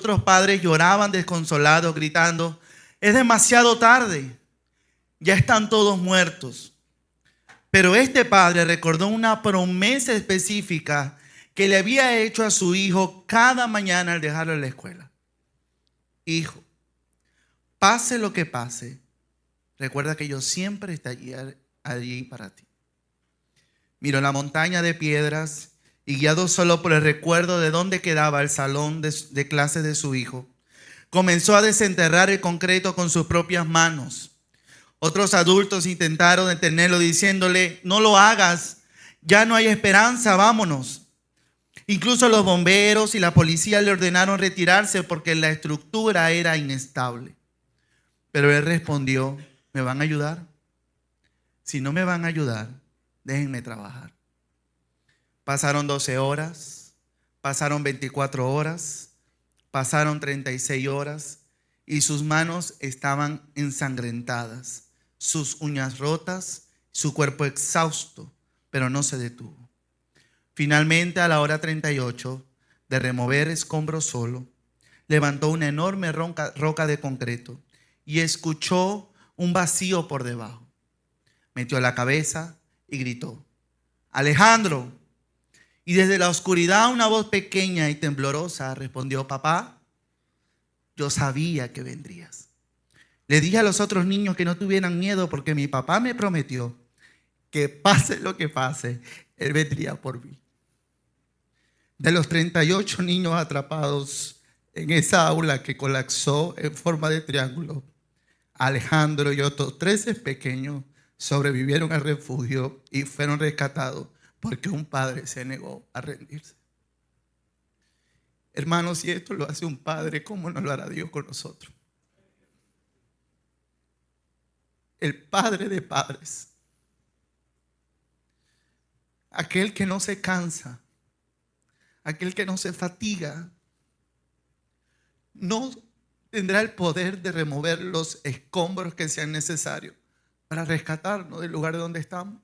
Otros padres lloraban desconsolados, gritando: es demasiado tarde, ya están todos muertos. Pero este padre recordó una promesa específica que le había hecho a su hijo cada mañana al dejarlo en la escuela. Hijo, pase lo que pase, recuerda que yo siempre estaré allí para ti. Miró la montaña de piedras y, guiado solo por el recuerdo de dónde quedaba el salón de clases de su hijo, comenzó a desenterrar el concreto con sus propias manos. Otros adultos intentaron detenerlo diciéndole: no lo hagas, ya no hay esperanza, vámonos. Incluso los bomberos y la policía le ordenaron retirarse porque la estructura era inestable. Pero él respondió: ¿me van a ayudar? Si no me van a ayudar, déjenme trabajar. Pasaron 12 horas, pasaron 24 horas, pasaron 36 horas y sus manos estaban ensangrentadas, sus uñas rotas, su cuerpo exhausto, pero no se detuvo. Finalmente, a la hora 38, de remover escombros solo, levantó una enorme roca de concreto y escuchó un vacío por debajo. Metió la cabeza y gritó: Alejandro. Y desde la oscuridad una voz pequeña y temblorosa respondió: papá, yo sabía que vendrías. Le dije a los otros niños que no tuvieran miedo porque mi papá me prometió que pase lo que pase, él vendría por mí. De los 38 niños atrapados en esa aula que colapsó en forma de triángulo, Alejandro y otros 13 pequeños sobrevivieron al refugio y fueron rescatados porque un padre se negó a rendirse. Hermanos, si esto lo hace un padre, ¿cómo no lo hará Dios con nosotros? El Padre de padres, aquel que no se cansa, aquel que no se fatiga, no tendrá el poder de remover los escombros que sean necesarios para rescatarnos del lugar donde estamos.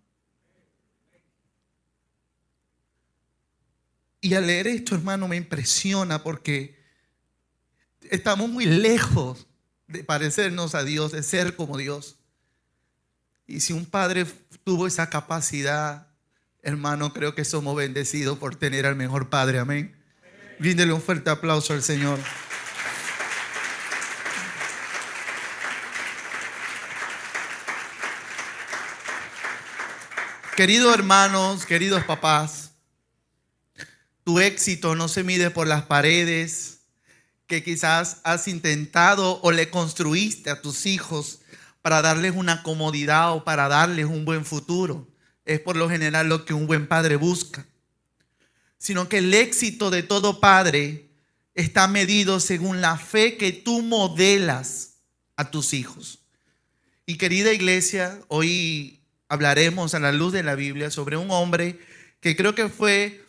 Y al leer esto, hermano, me impresiona porque estamos muy lejos de parecernos a Dios, de ser como Dios. Y si un padre tuvo esa capacidad, hermano, creo que somos bendecidos por tener al mejor padre. Amén. Bríndele un fuerte aplauso al Señor. Queridos hermanos, queridos papás, tu éxito no se mide por las paredes que quizás has intentado o le construiste a tus hijos para darles una comodidad o para darles un buen futuro. Es por lo general lo que un buen padre busca. Sino que el éxito de todo padre está medido según la fe que tú modelas a tus hijos. Y querida iglesia, hoy hablaremos a la luz de la Biblia sobre un hombre que creo que fue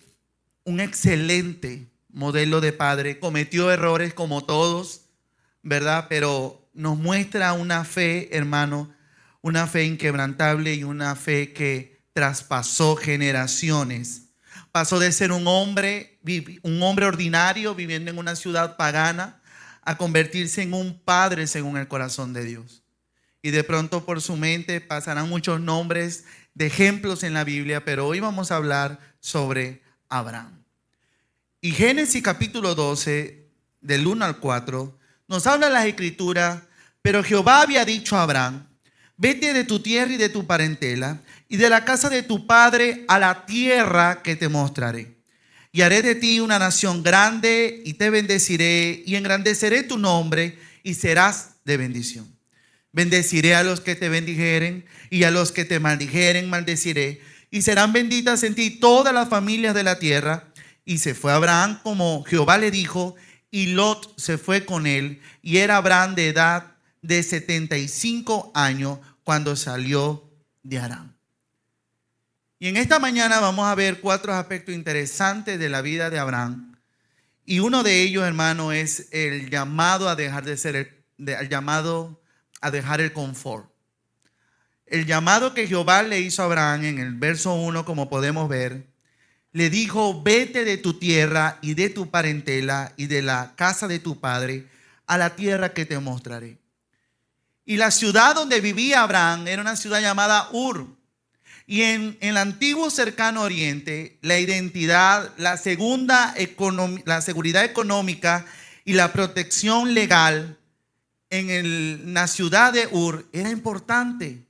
un excelente modelo de padre. Cometió errores como todos, ¿verdad? Pero nos muestra una fe, hermano, una fe inquebrantable y una fe que traspasó generaciones. Pasó de ser un hombre ordinario viviendo en una ciudad pagana a convertirse en un padre según el corazón de Dios. Y de pronto por su mente pasarán muchos nombres de ejemplos en la Biblia, pero hoy vamos a hablar sobre Abraham. Y Génesis capítulo 12, del 1 al 4, nos habla las escrituras: pero Jehová había dicho a Abraham: vete de tu tierra y de tu parentela y de la casa de tu padre a la tierra que te mostraré. Y haré de ti una nación grande y te bendeciré y engrandeceré tu nombre y serás de bendición. Bendeciré a los que te bendijeren y a los que te maldijeren maldeciré, y serán benditas en ti todas las familias de la tierra. Y se fue Abraham como Jehová le dijo, y Lot se fue con él, y era Abraham de edad de 75 años cuando salió de Harán. Y en esta mañana vamos a ver 4 aspectos interesantes de la vida de Abraham. Y uno de ellos, hermano, es el llamado a dejar el confort. El llamado que Jehová le hizo a Abraham en el verso 1, como podemos ver, le dijo: vete de tu tierra y de tu parentela y de la casa de tu padre a la tierra que te mostraré. Y la ciudad donde vivía Abraham era una ciudad llamada Ur. Y en el antiguo cercano oriente, la identidad, la seguridad económica y la protección legal en la ciudad de Ur era importante.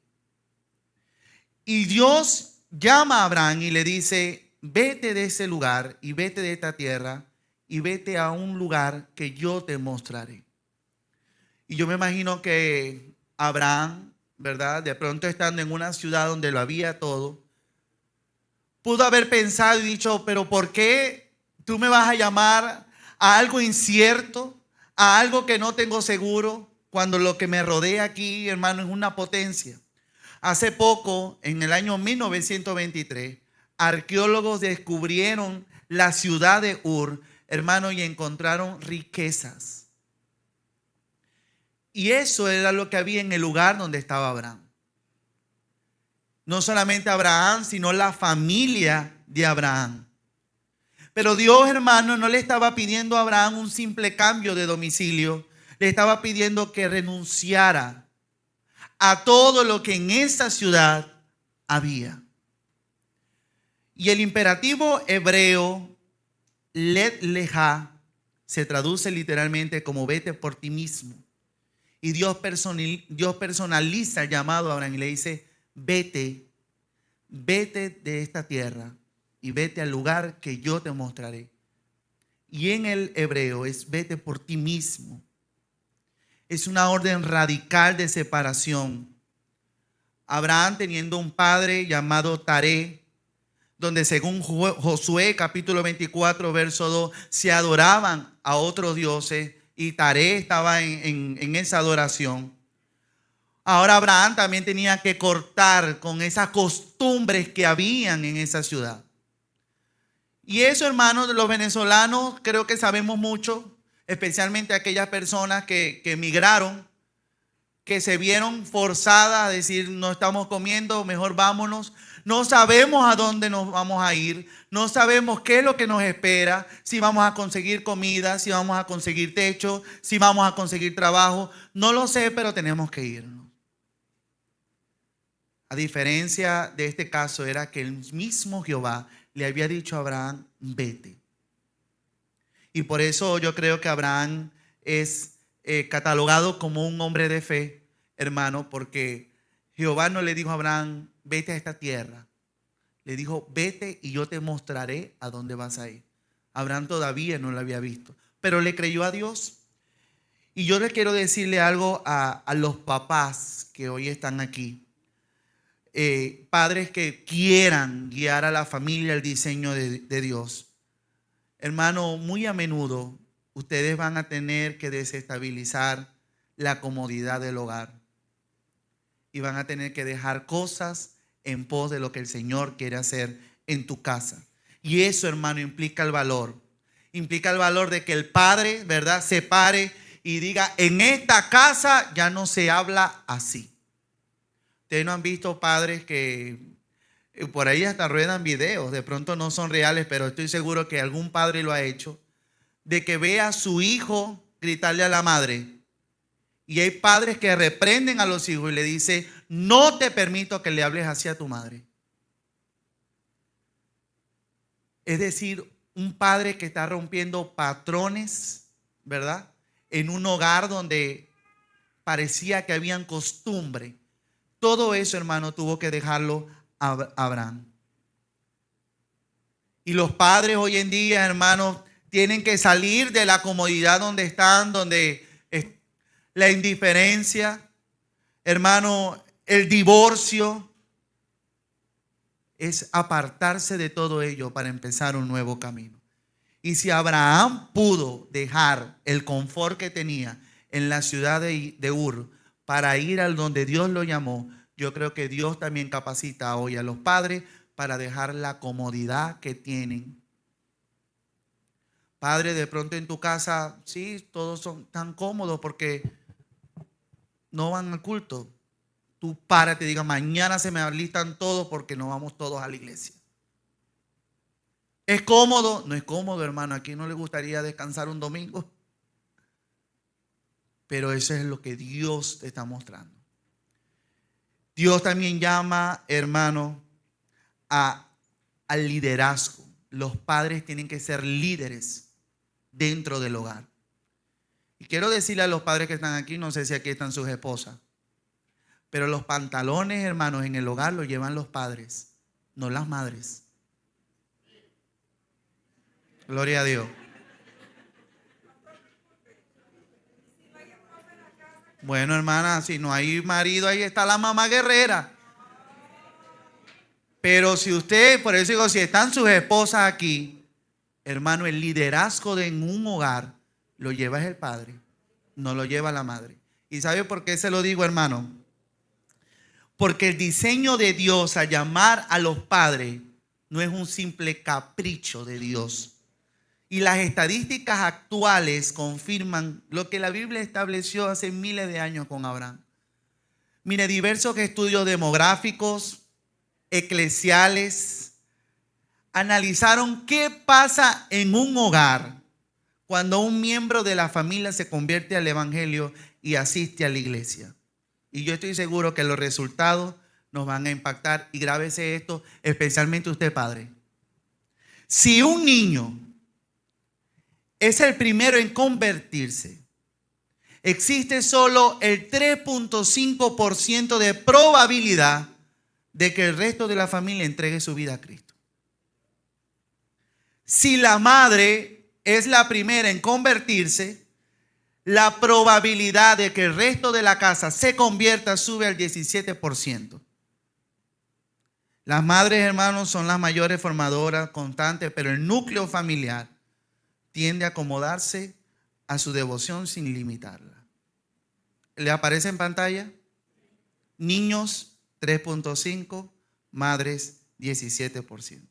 Y Dios llama a Abraham y le dice: vete de ese lugar y vete de esta tierra y vete a un lugar que yo te mostraré. Y yo me imagino que Abraham, ¿verdad?, de pronto estando en una ciudad donde lo había todo, pudo haber pensado y dicho: pero ¿por qué tú me vas a llamar a algo incierto, a algo que no tengo seguro, cuando lo que me rodea aquí, hermano, es una potencia? Hace poco, en el año 1923, arqueólogos descubrieron la ciudad de Ur, hermano, y encontraron riquezas. Y eso era lo que había en el lugar donde estaba Abraham. No solamente Abraham, sino la familia de Abraham. Pero Dios, hermano, no le estaba pidiendo a Abraham un simple cambio de domicilio. Le estaba pidiendo que renunciara a todo lo que en esa ciudad había. Y el imperativo hebreo Let Leja se traduce literalmente como vete por ti mismo. Y Dios personaliza el llamado a Abraham y le dice: vete de esta tierra y vete al lugar que yo te mostraré. Y en el hebreo es vete por ti mismo. Es una orden radical de separación. Abraham, teniendo un padre llamado Taré, donde según Josué capítulo 24 verso 2 se adoraban a otros dioses y Taré estaba en esa adoración. Ahora Abraham también tenía que cortar con esas costumbres que habían en esa ciudad. Y eso, hermanos, de los venezolanos creo que sabemos mucho, especialmente aquellas personas que emigraron, que se vieron forzadas a decir: no estamos comiendo, mejor vámonos. No sabemos a dónde nos vamos a ir, no sabemos qué es lo que nos espera, si vamos a conseguir comida, si vamos a conseguir techo, si vamos a conseguir trabajo. No lo sé, pero tenemos que irnos. A diferencia de este caso, era que el mismo Jehová le había dicho a Abraham: vete. Y por eso yo creo que Abraham es catalogado como un hombre de fe, hermano, porque Jehová no le dijo a Abraham: vete a esta tierra. Le dijo: vete y yo te mostraré a dónde vas a ir. Abraham todavía no lo había visto, pero le creyó a Dios. Y yo le quiero decirle algo a los papás que hoy están aquí. Padres que quieran guiar a la familia al diseño de Dios. Hermano, muy a menudo ustedes van a tener que desestabilizar la comodidad del hogar y van a tener que dejar cosas en pos de lo que el Señor quiere hacer en tu casa. Y eso, hermano, implica el valor. Implica el valor de que el padre, ¿verdad?, se pare y diga: en esta casa ya no se habla así. Ustedes no han visto padres que por ahí hasta ruedan videos, de pronto no son reales, pero estoy seguro que algún padre lo ha hecho, de que ve a su hijo gritarle a la madre. Y hay padres que reprenden a los hijos y le dicen: no te permito que le hables así a tu madre. Es decir, un padre que está rompiendo patrones, ¿verdad?, en un hogar donde parecía que habían costumbre. Todo eso, hermano, tuvo que dejarlo Abraham. Y los padres hoy en día, hermanos, tienen que salir de la comodidad donde están, donde la indiferencia, hermano, el divorcio, es apartarse de todo ello para empezar un nuevo camino. Y si Abraham pudo dejar el confort que tenía en la ciudad de Ur para ir al donde Dios lo llamó, yo creo que Dios también capacita hoy a los padres para dejar la comodidad que tienen. Padre, de pronto en tu casa, sí, todos son tan cómodos porque no van al culto. Tú párate y diga: mañana se me alistan todos porque no vamos todos a la iglesia. ¿Es cómodo? No es cómodo, hermano. ¿A quién no le gustaría descansar un domingo? Pero eso es lo que Dios te está mostrando. Dios también llama, hermano, al liderazgo. Los padres tienen que ser líderes dentro del hogar. Y quiero decirle a los padres que están aquí, no sé si aquí están sus esposas, pero los pantalones, hermanos, en el hogar los llevan los padres, no las madres. Gloria a Dios. Bueno, hermana, si no hay marido, ahí está la mamá guerrera. Pero si usted, por eso digo, si están sus esposas aquí, hermano, el liderazgo en un hogar lo lleva el padre, no lo lleva la madre. ¿Y sabe por qué se lo digo, hermano? Porque el diseño de Dios al llamar a los padres no es un simple capricho de Dios. Y las estadísticas actuales confirman lo que la Biblia estableció hace miles de años con Abraham. Mire, diversos estudios demográficos, eclesiales, analizaron qué pasa en un hogar cuando un miembro de la familia se convierte al evangelio y asiste a la iglesia. Y yo estoy seguro que los resultados nos van a impactar. Y grábese esto, especialmente usted, padre. Si un niño es el primero en convertirse, existe solo el 3.5% de probabilidad de que el resto de la familia entregue su vida a Cristo. Si la madre es la primera en convertirse, la probabilidad de que el resto de la casa se convierta sube al 17%. Las madres, hermanos, son las mayores formadoras constantes, pero el núcleo familiar tiende a acomodarse a su devoción sin limitarla. ¿Le aparece en pantalla? Niños 3.5, madres 17%.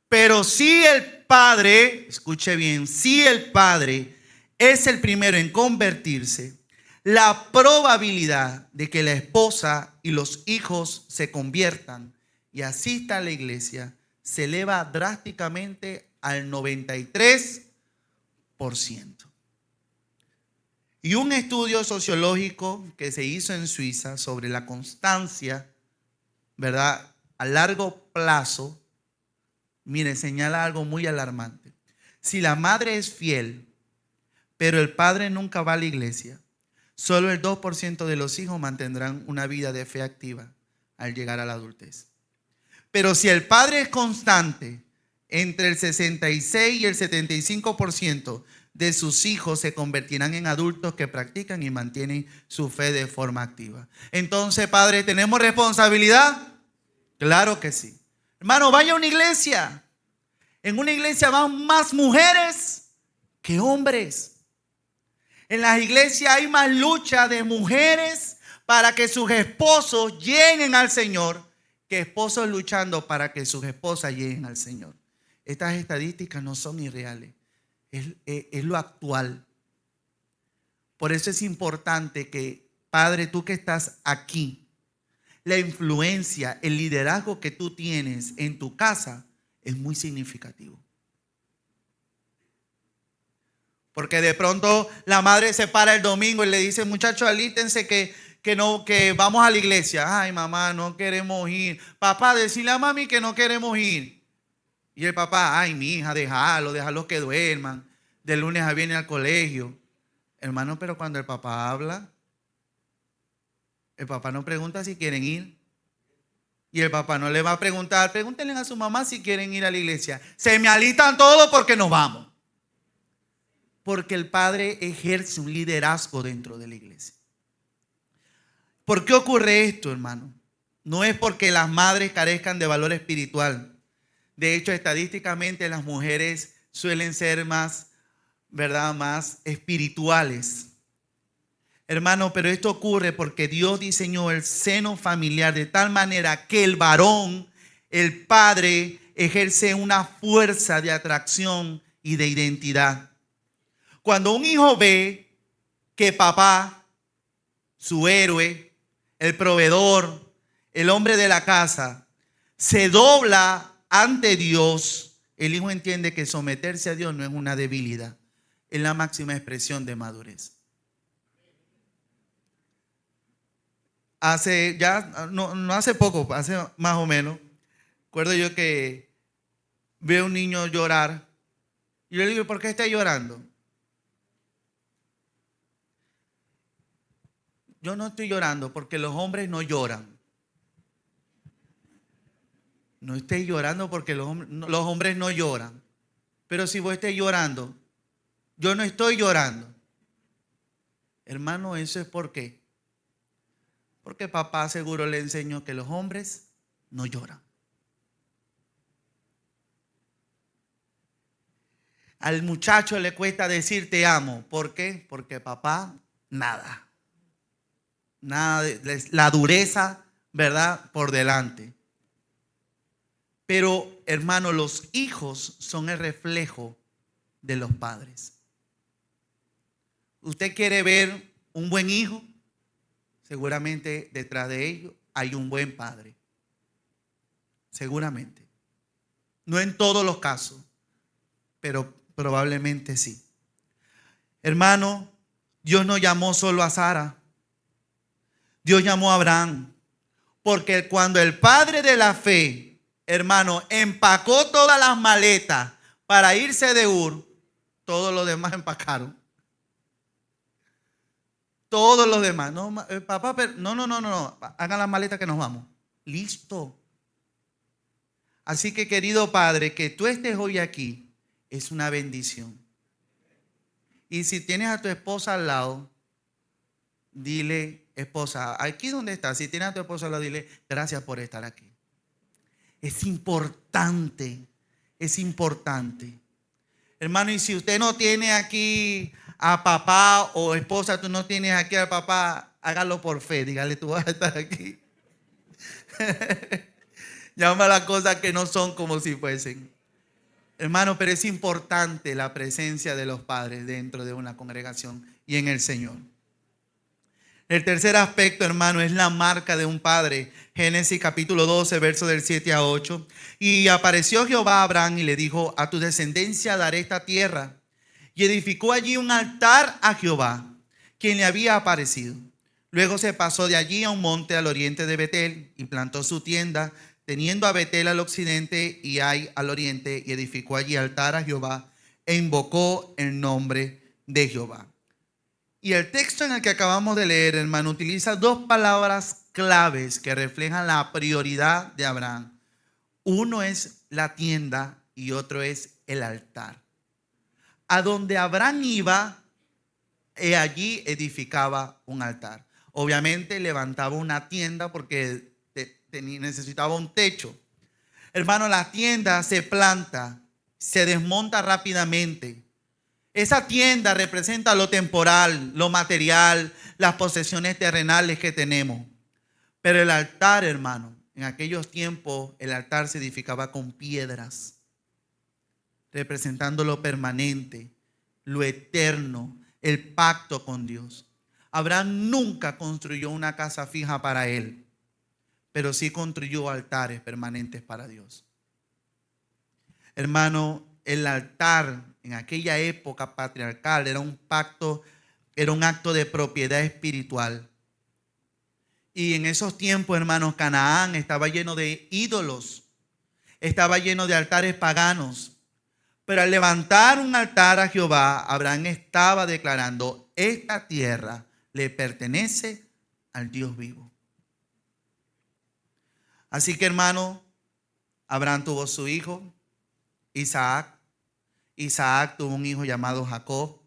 Pero si el padre, escuche bien, si el padre es el primero en convertirse, la probabilidad de que la esposa y los hijos se conviertan y asistan a la iglesia se eleva drásticamente al 93%. Y un estudio sociológico que se hizo en Suiza sobre la constancia, ¿verdad?, a largo plazo, mire, señala algo muy alarmante. Si la madre es fiel, pero el padre nunca va a la iglesia, solo el 2% de los hijos mantendrán una vida de fe activa al llegar a la adultez. Pero si el padre es constante, entre el 66 y el 75% de sus hijos se convertirán en adultos que practican y mantienen su fe de forma activa. Entonces, padre, ¿tenemos responsabilidad? Claro que sí. Hermano, vaya a una iglesia. En una iglesia van más mujeres que hombres. En las iglesias hay más lucha de mujeres para que sus esposos lleguen al Señor que esposos luchando para que sus esposas lleguen al Señor. Estas estadísticas no son irreales, es lo actual. Por eso es importante que, padre, tú que estás aquí, la influencia, el liderazgo que tú tienes en tu casa es muy significativo. Porque de pronto la madre se para el domingo y le dice: muchachos, alístense que vamos a la iglesia. Ay, mamá, no queremos ir. Papá, decirle a mami que no queremos ir. Y el papá: ay, mi hija, déjalo que duerman. De lunes a viernes al colegio. Hermano, pero cuando el papá habla, el papá no pregunta si quieren ir. Y el papá no le va a preguntar: pregúntenle a su mamá si quieren ir a la iglesia. Se me alistan todos porque nos vamos. Porque el padre ejerce un liderazgo dentro de la iglesia. ¿Por qué ocurre esto, hermano? No es porque las madres carezcan de valor espiritual. De hecho, estadísticamente las mujeres suelen ser más, ¿verdad?, más espirituales. Hermano, pero esto ocurre porque Dios diseñó el seno familiar de tal manera que el varón, el padre, ejerce una fuerza de atracción y de identidad. Cuando un hijo ve que papá, su héroe, el proveedor, el hombre de la casa, se dobla ante Dios, el hijo entiende que someterse a Dios no es una debilidad, es la máxima expresión de madurez. No hace poco, hace más o menos, recuerdo yo que veo a un niño llorar y yo le digo, ¿por qué está llorando? Yo no estoy llorando porque los hombres no lloran. No estés llorando porque los hombres no lloran. Pero si vos estés llorando, yo no estoy llorando. Hermano, eso es por qué. Porque papá seguro le enseñó que los hombres no lloran. Al muchacho le cuesta decir te amo. ¿Por qué? Porque papá, nada. Nada, la dureza, ¿verdad? Por delante. Pero, hermano, los hijos son el reflejo de los padres. ¿Usted quiere ver un buen hijo? Seguramente detrás de ello hay un buen padre. Seguramente. No en todos los casos, pero probablemente sí. Hermano, Dios no llamó solo a Sara. Dios llamó a Abraham. Porque cuando el padre de la fe, hermano, empacó todas las maletas para irse de Ur, todos los demás empacaron. Todos los demás. No, papá, no. Hagan las maletas que nos vamos. Listo. Así que, querido padre, que tú estés hoy aquí es una bendición. Y si tienes a tu esposa al lado, dile, esposa, aquí donde estás, si tienes a tu esposa al lado, dile, gracias por estar aquí. Es importante, es importante. Hermano, y si usted no tiene aquí a papá o esposa, tú no tienes aquí a papá, hágalo por fe, dígale, tú vas a estar aquí. Llama las cosas que no son como si fuesen. Hermano, pero es importante la presencia de los padres dentro de una congregación y en el Señor. El tercer aspecto, hermano, es la marca de un padre. Génesis capítulo 12, versos del 7 a 8. Y apareció Jehová a Abraham y le dijo, a tu descendencia daré esta tierra. Y edificó allí un altar a Jehová, quien le había aparecido. Luego se pasó de allí a un monte al oriente de Betel y plantó su tienda, teniendo a Betel al occidente y Ai al oriente, y edificó allí altar a Jehová e invocó el nombre de Jehová. Y el texto en el que acabamos de leer, hermano, utiliza dos palabras claves que reflejan la prioridad de Abraham. Uno es la tienda y otro es el altar. A donde Abraham iba, allí edificaba un altar. Obviamente levantaba una tienda porque necesitaba un techo. Hermano, la tienda se planta, se desmonta rápidamente. Esa tienda representa lo temporal, lo material, las posesiones terrenales que tenemos. Pero el altar, hermano, en aquellos tiempos el altar se edificaba con piedras, representando lo permanente, lo eterno, el pacto con Dios. Abraham nunca construyó una casa fija para él, pero sí construyó altares permanentes para Dios. Hermano, el altar en aquella época patriarcal era un pacto, era un acto de propiedad espiritual. Y en esos tiempos, hermanos, Canaán estaba lleno de ídolos, estaba lleno de altares paganos. Pero al levantar un altar a Jehová, Abraham estaba declarando, esta tierra le pertenece al Dios vivo. Así que, hermano, Abraham tuvo su hijo, Isaac. Isaac tuvo un hijo llamado Jacob.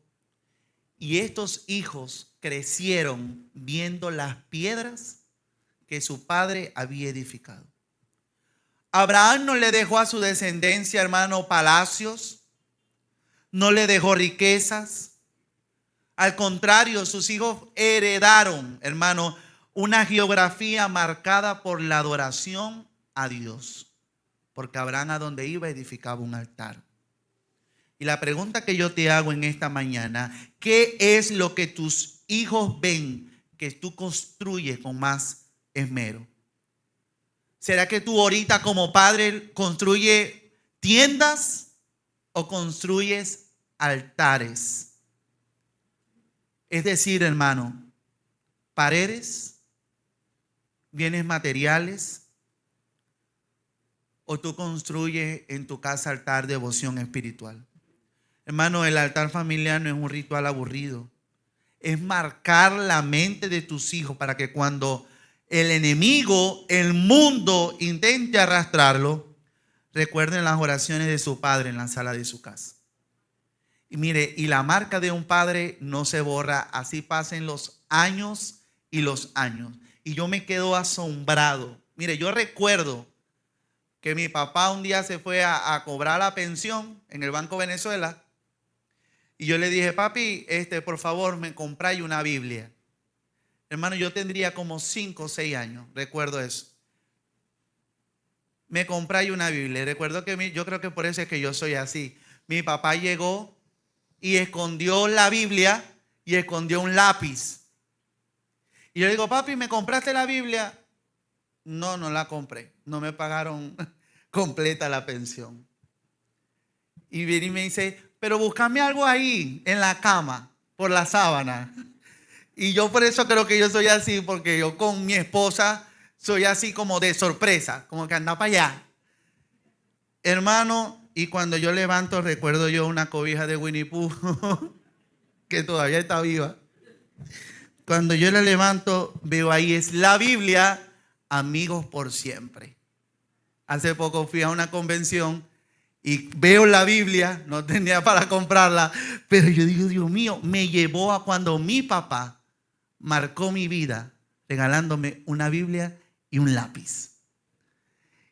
Y estos hijos crecieron viendo las piedras que su padre había edificado. Abraham no le dejó a su descendencia, hermano, palacios. No le dejó riquezas. Al contrario, sus hijos heredaron, hermano, una geografía marcada por la adoración a Dios. Porque Abraham a donde iba edificaba un altar. Y la pregunta que yo te hago en esta mañana, ¿qué es lo que tus hijos ven que tú construyes con más esmero? ¿Será que tú ahorita como padre construye ¿Tiendas o construyes altares? Es decir, hermano, paredes, bienes materiales, o tú construyes en tu casa altar de devoción espiritual. Hermano, el altar familiar no es un ritual aburrido. Es marcar la mente de tus hijos para que cuando el enemigo, el mundo, intente arrastrarlo, recuerden las oraciones de su padre en la sala de su casa. Y mire, y la marca de un padre no se borra, así pasen los años y los años. Y yo me quedo asombrado. Mire, yo recuerdo que mi papá un día se fue a cobrar la pensión en el Banco Venezuela. Y yo le dije, papi, por favor, me compráis una Biblia. Hermano, yo tendría como 5 o 6 años, recuerdo eso. Me compráis una Biblia. Recuerdo que yo creo que por eso es que yo soy así. Mi papá llegó y escondió la Biblia y escondió un lápiz. Y yo le digo, papi, ¿me compraste la Biblia? No, no la compré. No me pagaron completa la pensión. Y viene y me dice, pero búscame algo ahí en la cama, por la sábana. Y yo por eso creo que yo soy así, porque yo con mi esposa soy así como de sorpresa, como que anda para allá. Hermano, y cuando yo levanto, recuerdo yo una cobija de Winnie Pooh, que todavía está viva. Cuando yo la levanto, veo ahí es la Biblia, Amigos por Siempre. Hace poco fui a una convención y veo la Biblia, no tenía para comprarla, pero yo digo, Dios mío, me llevó a cuando mi papá marcó mi vida regalándome una Biblia y un lápiz.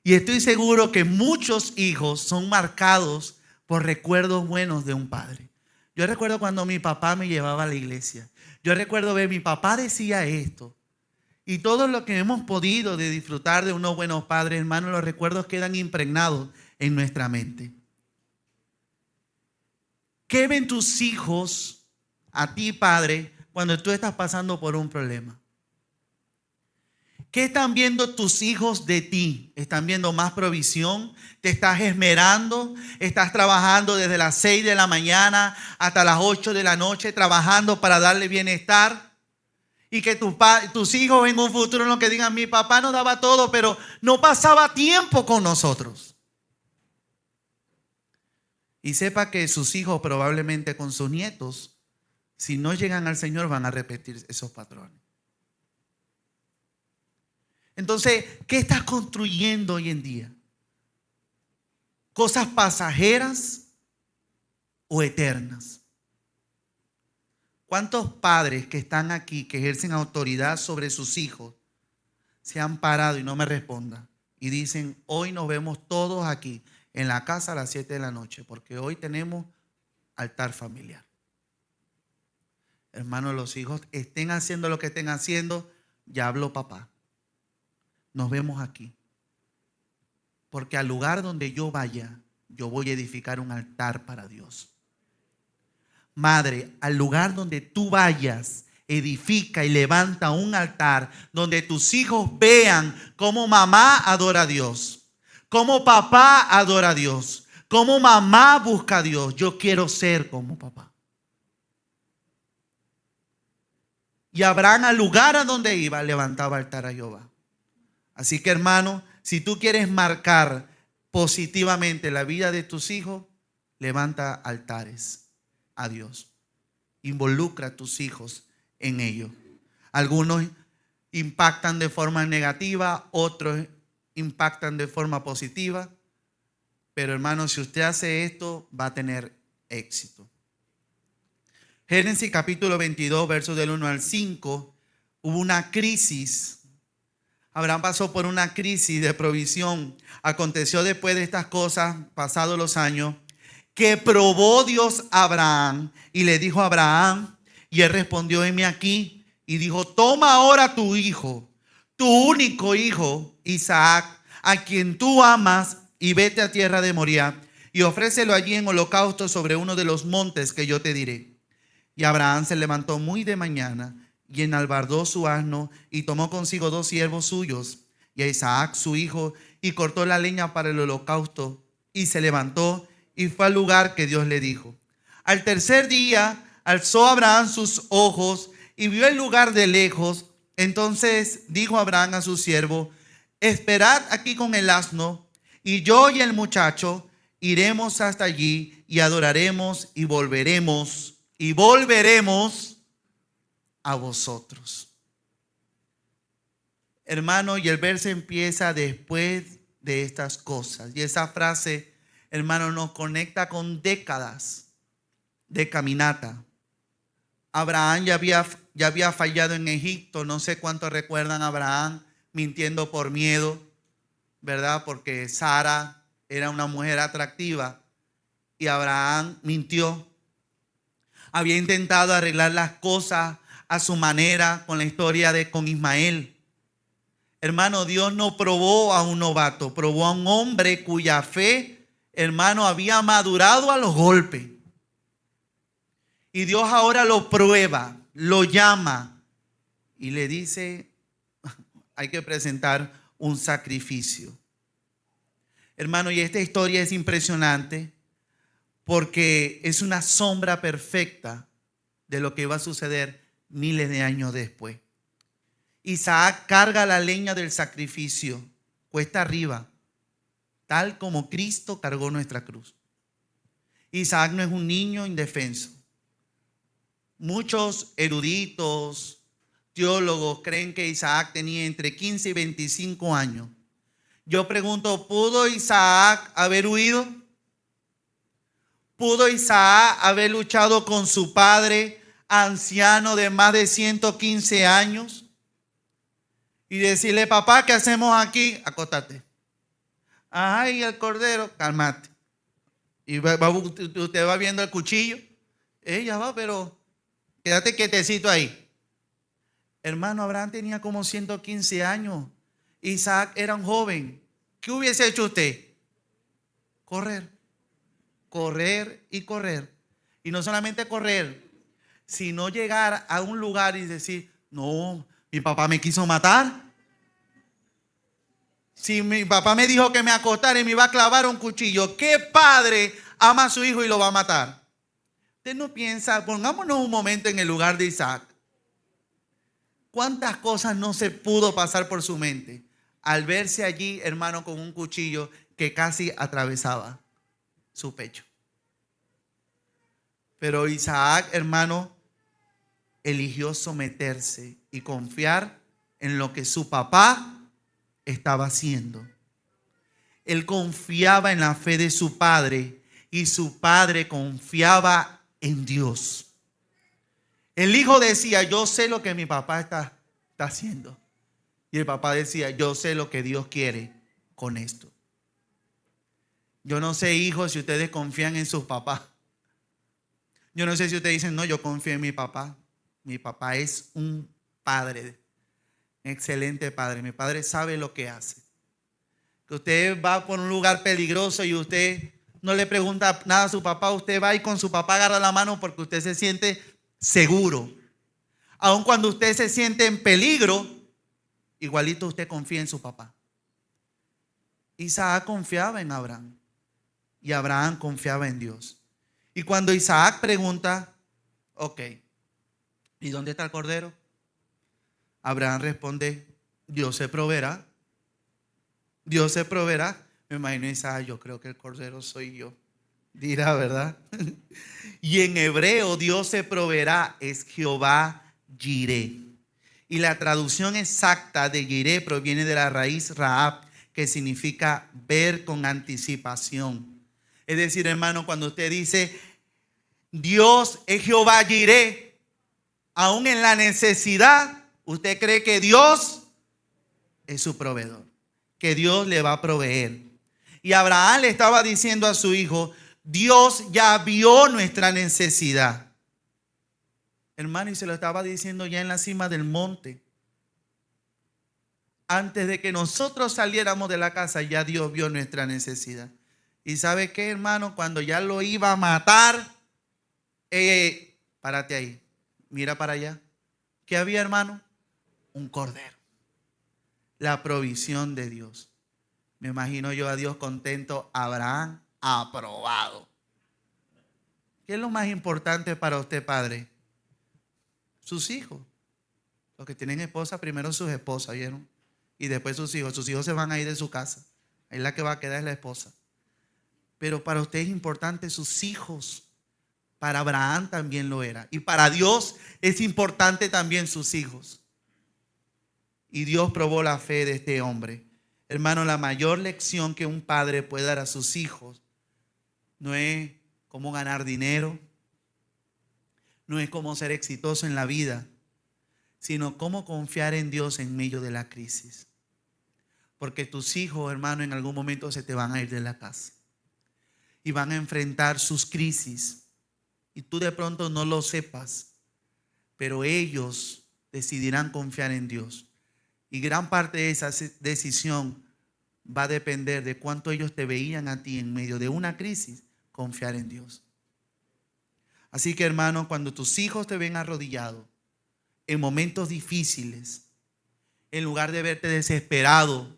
Y estoy seguro que muchos hijos son marcados por recuerdos buenos de un padre. Yo recuerdo cuando mi papá me llevaba a la iglesia. Yo recuerdo ver, mi papá decía esto. Y todo lo que hemos podido de disfrutar de unos buenos padres, hermanos, los recuerdos quedan impregnados en nuestra mente. ¿Qué ven tus hijos a ti, padre, cuando tú estás pasando por un problema? ¿Qué están viendo tus hijos de ti? ¿Están viendo más provisión? ¿Te estás esmerando? ¿Estás trabajando desde las 6 de la mañana hasta las 8 de la noche trabajando para darle bienestar? Y que tus hijos en un futuro no que digan, mi papá nos daba todo, pero no pasaba tiempo con nosotros. Y sepa que sus hijos probablemente con sus nietos, si no llegan al Señor, van a repetir esos patrones. Entonces, ¿qué estás construyendo hoy en día? ¿Cosas pasajeras o eternas? ¿Cuántos padres que están aquí, que ejercen autoridad sobre sus hijos, se han parado y no me respondan? Y dicen, hoy nos vemos todos aquí en la casa a las 7 de la noche, porque hoy tenemos altar familiar. Hermanos, los hijos estén haciendo lo que estén haciendo, ya habló papá. Nos vemos aquí. Porque al lugar donde yo vaya, yo voy a edificar un altar para Dios. Madre, al lugar donde tú vayas, edifica y levanta un altar donde tus hijos vean cómo mamá adora a Dios, cómo papá adora a Dios, cómo mamá busca a Dios. Yo quiero ser como papá. Y Abraham, al lugar a donde iba, levantaba altar a Jehová. Así que, hermano, si tú quieres marcar positivamente la vida de tus hijos, levanta altares a Dios. Involucra a tus hijos en ello. Algunos impactan de forma negativa, otros impactan de forma positiva. Pero, hermano, si usted hace esto, va a tener éxito. Génesis capítulo 22, versos del 1 al 5, hubo una crisis. Abraham pasó por una crisis de provisión. Aconteció después de estas cosas, pasados los años, que probó Dios a Abraham y le dijo a Abraham, y él respondió, heme aquí, y dijo, toma ahora tu hijo, tu único hijo, Isaac, a quien tú amas, y vete a tierra de Moriah, y ofrécelo allí en holocausto sobre uno de los montes que yo te diré. Y Abraham se levantó muy de mañana, y enalbardó su asno, y tomó consigo 2 siervos suyos, y a Isaac su hijo, y cortó la leña para el holocausto, y se levantó y fue al lugar que Dios le dijo. Al tercer día alzó Abraham sus ojos y vio el lugar de lejos. Entonces dijo Abraham a su siervo: esperad aquí con el asno, y yo y el muchacho iremos hasta allí y adoraremos y volveremos a vosotros. Hermano, y el verso empieza: después de estas cosas. Y esa frase, hermano, nos conecta con décadas de caminata. Abraham ya había fallado en Egipto. No sé cuántos recuerdan a Abraham mintiendo por miedo, ¿verdad? Porque Sara era una mujer atractiva y Abraham mintió. Había intentado arreglar las cosas a su manera con la historia con Ismael. Hermano, Dios no probó a un novato, probó a un hombre cuya fe, hermano, había madurado a los golpes. Y Dios ahora lo prueba, lo llama y le dice: hay que presentar un sacrificio. Hermano, y esta historia es impresionante porque es una sombra perfecta de lo que iba a suceder miles de años después. Isaac carga la leña del sacrificio cuesta arriba, tal como Cristo cargó nuestra cruz. Isaac no es un niño indefenso. Muchos eruditos, teólogos creen que Isaac tenía entre 15 y 25 años. Yo pregunto, ¿pudo Isaac haber huido? ¿Pudo Isaac haber luchado con su padre anciano de más de 115 años? Y decirle: papá, ¿qué hacemos aquí? Acóstate. Ay, el cordero, cálmate. Y usted va viendo el cuchillo. Ella va, pero quédate quietecito ahí. Hermano, Abraham tenía como 115 años. Isaac era un joven. ¿Qué hubiese hecho usted? Correr. Correr y correr. Y no solamente correr, sino llegar a un lugar y decir: no, mi papá me quiso matar. Si mi papá me dijo que me acostara y me iba a clavar un cuchillo, ¿qué padre ama a su hijo y lo va a matar? Usted no piensa, pongámonos un momento en el lugar de Isaac. ¿Cuántas cosas no se pudo pasar por su mente al verse allí, hermano, con un cuchillo que casi atravesaba su pecho? Pero Isaac, hermano, eligió someterse y confiar en lo que su papá estaba haciendo. Él confiaba en la fe de su padre y su padre confiaba en Dios. El hijo decía: yo sé lo que mi papá está haciendo. Y el papá decía: yo sé lo que Dios quiere con esto. Yo no sé, hijos, si ustedes confían en sus papás. Yo no sé si ustedes dicen: no, yo confío en mi papá. Mi papá es un padre, excelente padre. Mi padre sabe lo que hace. Que usted va por un lugar peligroso y usted no le pregunta nada a su papá. Usted va y con su papá agarra la mano porque usted se siente seguro. Aun cuando usted se siente en peligro, igualito usted confía en su papá. Isaac confiaba en Abraham y Abraham confiaba en Dios. Y cuando Isaac pregunta: ok, ¿y dónde está el cordero? Abraham responde: Dios se proveerá. Dios se proveerá. Me imagino Isaac: yo creo que el cordero soy yo. Dirá, ¿verdad? Y en hebreo, Dios se proveerá es Jehová Jireh. Y la traducción exacta de Jireh proviene de la raíz Rahab, que significa ver con anticipación. Es decir, hermano, cuando usted dice Dios es Jehová Jireh, aún en la necesidad, usted cree que Dios es su proveedor, que Dios le va a proveer. Y Abraham le estaba diciendo a su hijo: Dios ya vio nuestra necesidad. Hermano, y se lo estaba diciendo ya en la cima del monte. Antes de que nosotros saliéramos de la casa, ya Dios vio nuestra necesidad. ¿Y sabe qué, hermano? Cuando ya lo iba a matar, párate ahí, mira para allá. ¿Qué había, hermano? Un cordero. La provisión de Dios. Me imagino yo a Dios contento, Abraham aprobado. ¿Qué es lo más importante para usted, padre? Sus hijos. Los que tienen esposa, primero sus esposas, ¿vieron? Y después sus hijos. Sus hijos se van a ir de su casa. Ahí la que va a quedar es la esposa. Pero para usted es importante sus hijos. Para Abraham también lo era. Y para Dios es importante también sus hijos. Y Dios probó la fe de este hombre. Hermano, la mayor lección que un padre puede dar a sus hijos no es cómo ganar dinero, no es cómo ser exitoso en la vida, sino cómo confiar en Dios en medio de la crisis. Porque tus hijos, hermano, en algún momento se te van a ir de la casa y van a enfrentar sus crisis. Y tú de pronto no lo sepas, pero ellos decidirán confiar en Dios. Y gran parte de esa decisión va a depender de cuánto ellos te veían a ti en medio de una crisis, confiar en Dios. Así que, hermano, cuando tus hijos te ven arrodillado en momentos difíciles, en lugar de verte desesperado,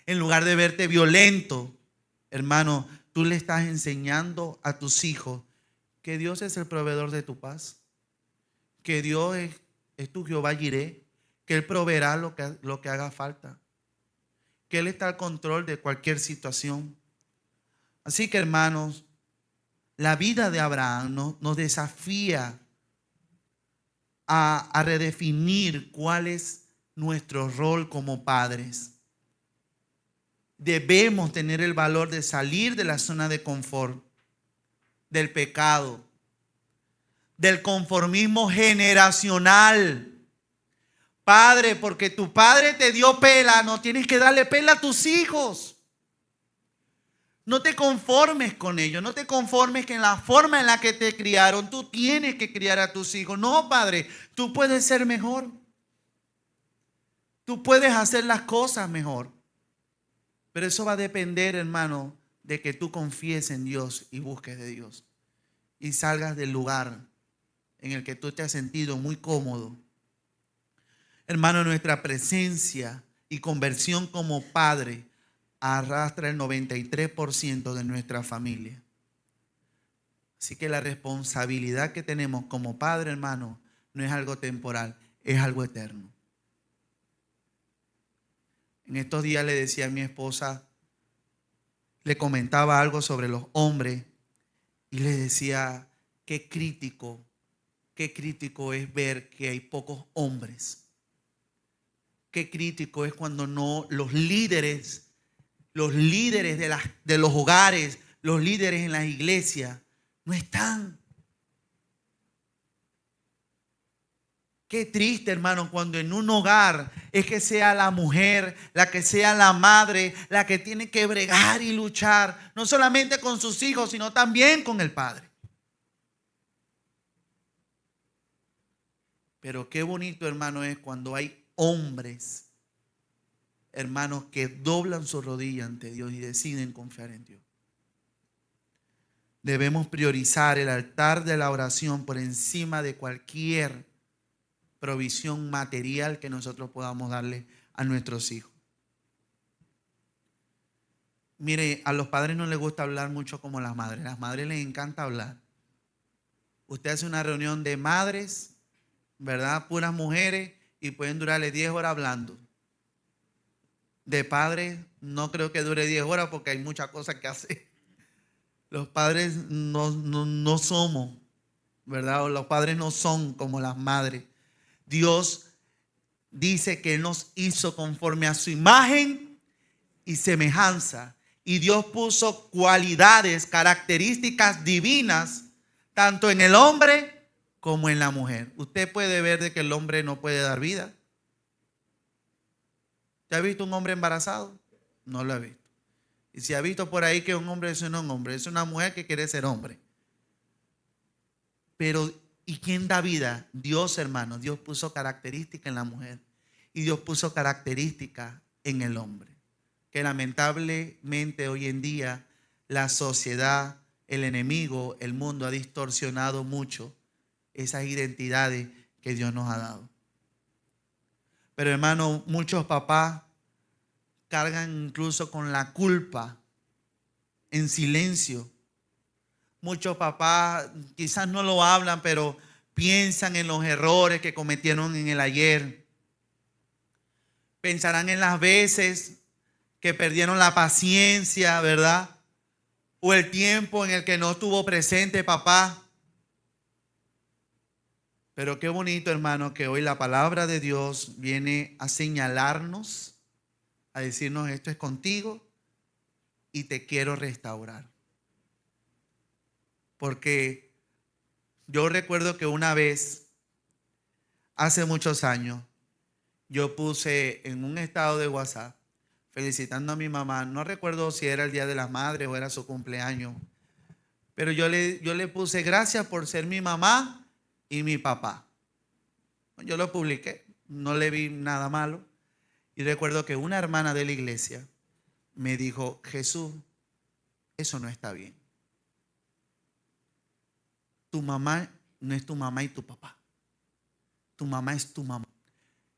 en lugar de verte violento, hermano, tú le estás enseñando a tus hijos que Dios es el proveedor de tu paz, que Dios es tu Jehová Jireh, que Él proveerá lo que haga falta, que Él está al control de cualquier situación. Así que, hermanos, la vida de Abraham nos desafía a redefinir cuál es nuestro rol como padres. Debemos tener el valor de salir de la zona de confort, del pecado, del conformismo generacional. Padre, porque tu padre te dio pela, no tienes que darle pela a tus hijos. No te conformes con ellos, no te conformes que en la forma en la que te criaron, tú tienes que criar a tus hijos. No, padre, tú puedes ser mejor. Tú puedes hacer las cosas mejor. Pero eso va a depender, hermano, de que tú confíes en Dios y busques de Dios. Y salgas del lugar en el que tú te has sentido muy cómodo. Hermano, nuestra presencia y conversión como padre arrastra el 93% de nuestra familia. Así que la responsabilidad que tenemos como padre, hermano, no es algo temporal, es algo eterno. En estos días le decía a mi esposa, le comentaba algo sobre los hombres y le decía, qué crítico es ver que hay pocos hombres. Qué crítico es cuando no los líderes de los hogares, los líderes en las iglesias, no están. Qué triste, hermano, cuando en un hogar es que sea la mujer, la que sea la madre, la que tiene que bregar y luchar, no solamente con sus hijos, sino también con el padre. Pero qué bonito, hermano, es cuando hay hombres, hermanos, que doblan su rodilla ante Dios y deciden confiar en Dios. Debemos priorizar el altar de la oración por encima de cualquier provisión material que nosotros podamos darle a nuestros hijos. Mire, a los padres no les gusta hablar mucho como las madres. A las madres les encanta hablar. Usted hace una reunión de madres, ¿verdad? Puras mujeres, y pueden durarle 10 horas hablando. De padres no creo que dure 10 horas porque hay muchas cosas que hacer. Los padres no somos, ¿verdad? O los padres no son como las madres. Dios dice que Él nos hizo conforme a su imagen y semejanza. Y Dios puso cualidades, características divinas, tanto en el hombre como en la mujer. Usted puede ver de que el hombre no puede dar vida. ¿Te ha visto un hombre embarazado? No lo ha visto. Y si ha visto por ahí que un hombre es un hombre, es una mujer que quiere ser hombre. Pero, ¿y quién da vida? Dios, hermano. Dios puso características en la mujer y Dios puso características en el hombre. Que lamentablemente hoy en día la sociedad, el enemigo, el mundo ha distorsionado mucho esas identidades que Dios nos ha dado. Pero, hermano, muchos papás cargan incluso con la culpa en silencio. Muchos papás quizás no lo hablan, pero piensan en los errores que cometieron en el ayer. Pensarán en las veces que perdieron la paciencia, ¿verdad? O el tiempo en el que no estuvo presente papá. Pero qué bonito, hermano, que hoy la palabra de Dios viene a señalarnos, a decirnos: esto es contigo y te quiero restaurar. Porque yo recuerdo que una vez, hace muchos años, yo puse en un estado de WhatsApp felicitando a mi mamá. No recuerdo si era el Día de las Madres o era su cumpleaños, pero yo le puse: gracias por ser mi mamá y mi papá. Yo lo publiqué, no le vi nada malo. Y recuerdo que una hermana de la iglesia me dijo: Jesús, eso no está bien. Tu mamá no es tu mamá y tu papá. Tu mamá es tu mamá.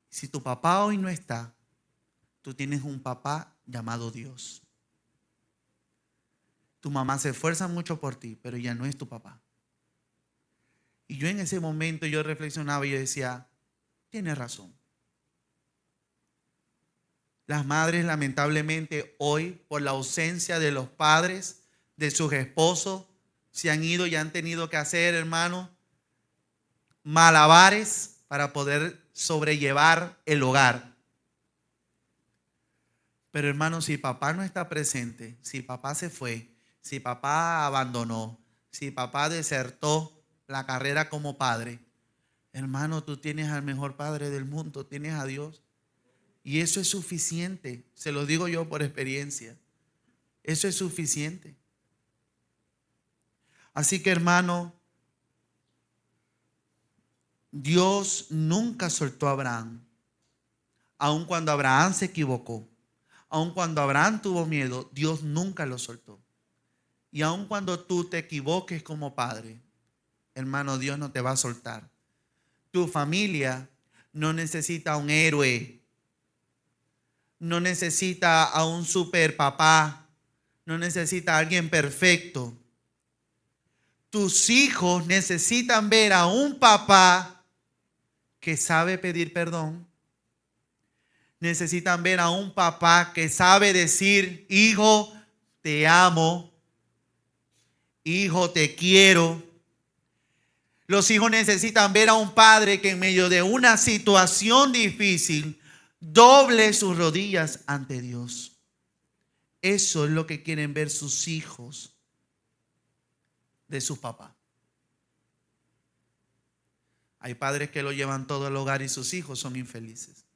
Si tu papá hoy no está, tú tienes un papá llamado Dios. Tu mamá se esfuerza mucho por ti, pero ya no es tu papá. Y yo en ese momento yo reflexionaba y yo decía: tienes razón. Las madres, lamentablemente, hoy, por la ausencia de los padres, de sus esposos, se han ido y han tenido que hacer, hermano, malabares para poder sobrellevar el hogar. Pero, hermano, si papá no está presente, si papá se fue, si papá abandonó, si papá desertó la carrera como padre, hermano, tú tienes al mejor padre del mundo, tienes a Dios. Y eso es suficiente, se lo digo yo por experiencia. Eso es suficiente. Así que, hermano, Dios nunca soltó a Abraham. Aun cuando Abraham se equivocó, aun cuando Abraham tuvo miedo, Dios nunca lo soltó. Y aun cuando tú te equivoques como padre, hermano, Dios no te va a soltar. Tu familia no necesita un héroe. No necesita a un super papá. No necesita a alguien perfecto. Tus hijos necesitan ver a un papá que sabe pedir perdón. Necesitan ver a un papá que sabe decir: hijo, te amo. Hijo, te quiero. Los hijos necesitan ver a un padre que en medio de una situación difícil doble sus rodillas ante Dios. Eso es lo que quieren ver sus hijos de sus papás. Hay padres que lo llevan todo al hogar y sus hijos son infelices.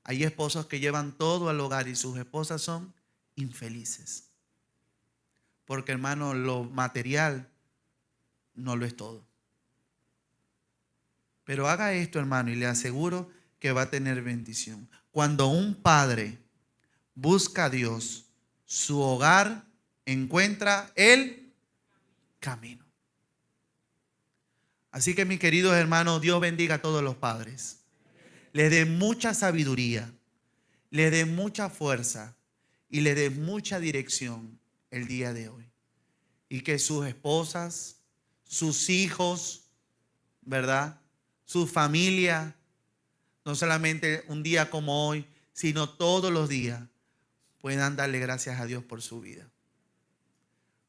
Hay esposos que llevan todo al hogar y sus esposas son infelices. Porque, hermano, lo material no lo es todo. Pero haga esto, hermano, y le aseguro que va a tener bendición. Cuando un padre busca a Dios, su hogar encuentra el camino. Así que, mis queridos hermanos, Dios bendiga a todos los padres. Les dé mucha sabiduría, les dé mucha fuerza y les dé mucha dirección el día de hoy. Y que sus esposas, sus hijos, ¿verdad? Su familia, no solamente un día como hoy, sino todos los días, puedan darle gracias a Dios por su vida.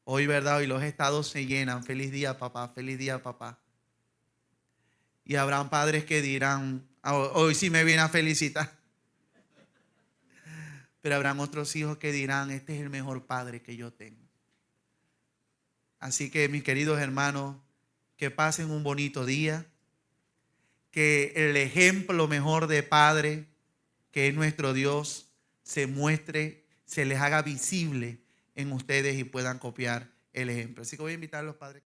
Hoy, ¿verdad? Hoy los estados se llenan. Feliz día, papá. Feliz día, papá. Y habrán padres que dirán: hoy sí me viene a felicitar. Pero habrán otros hijos que dirán: este es el mejor padre que yo tengo. Así que, mis queridos hermanos, que pasen un bonito día. Que el ejemplo mejor de padre, que es nuestro Dios, se muestre, se les haga visible en ustedes y puedan copiar el ejemplo. Así que voy a invitar a los padres.